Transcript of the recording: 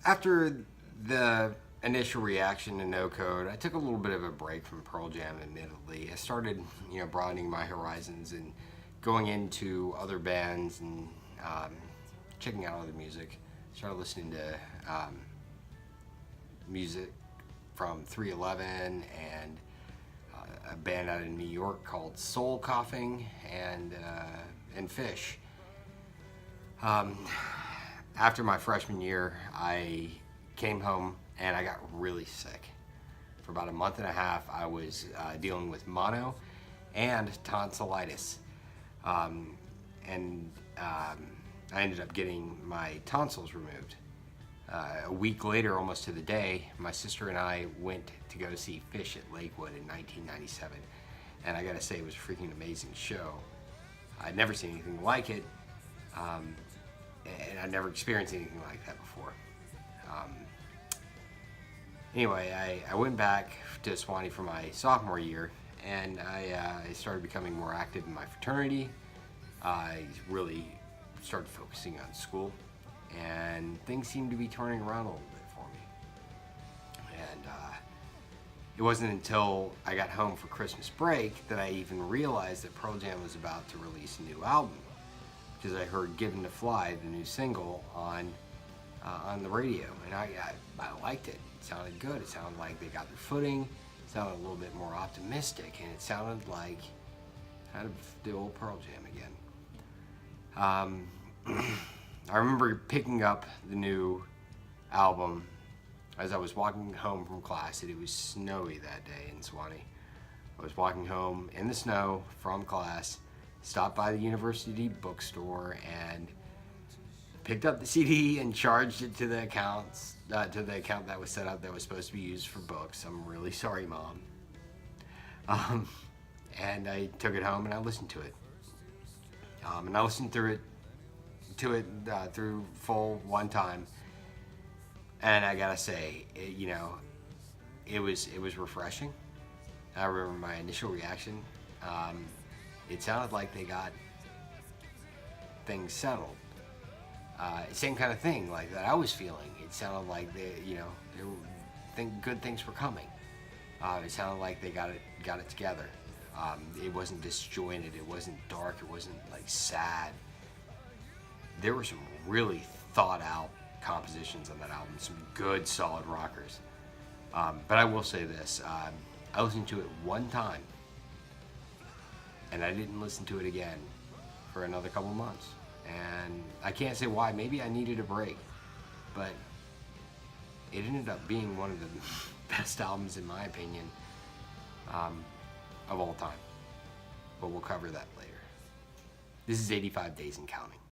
After the initial reaction to No Code, I took a little bit of a break from Pearl Jam, admittedly. I started, broadening my horizons and going into other bands and checking out other music. Started listening to music from 311 and a band out in New York called Soul Coughing and Fish. After my freshman year, I came home and I got really sick. For about a month and a half, I was dealing with mono and tonsillitis. I ended up getting my tonsils removed. A week later, almost to the day, my sister and I went to go see Fish at Lakewood in 1997. And I gotta say, it was a freaking amazing show. I'd never seen anything like it. And I'd never experienced anything like that before. Anyway, I went back to Sewanee for my sophomore year, and I started becoming more active in my fraternity. I really started focusing on school, and things seemed to be turning around a little bit for me. And it wasn't until I got home for Christmas break that I even realized that Pearl Jam was about to release a new album, because I heard "Given to Fly," the new single, on the radio, and I liked it. It sounded good. It sounded like they got their footing. It sounded a little bit more optimistic, and it sounded like kind of the old Pearl Jam again. I remember picking up the new album as I was walking home from class. It was snowy that day in Sewanee. I was walking home in the snow from class, stopped by the university bookstore, and picked up the CD and charged it to the account that was set up that was supposed to be used for books. I'm really sorry, Mom. And I took it home and I listened to it. And I listened through full one time. And I gotta say, it was refreshing. I remember my initial reaction. It sounded like they got things settled. Same kind of thing like that I was feeling. It sounded like good things were coming. It sounded like they got it together. It wasn't disjointed. It wasn't dark. It wasn't like sad. There were some really thought out compositions on that album. Some good solid rockers. But I will say this: I listened to it one time, and I didn't listen to it again for another couple months. And I can't say why. Maybe I needed a break, but it ended up being one of the best albums, in my opinion, of all time. But we'll cover that later. This is 85 Days and Counting.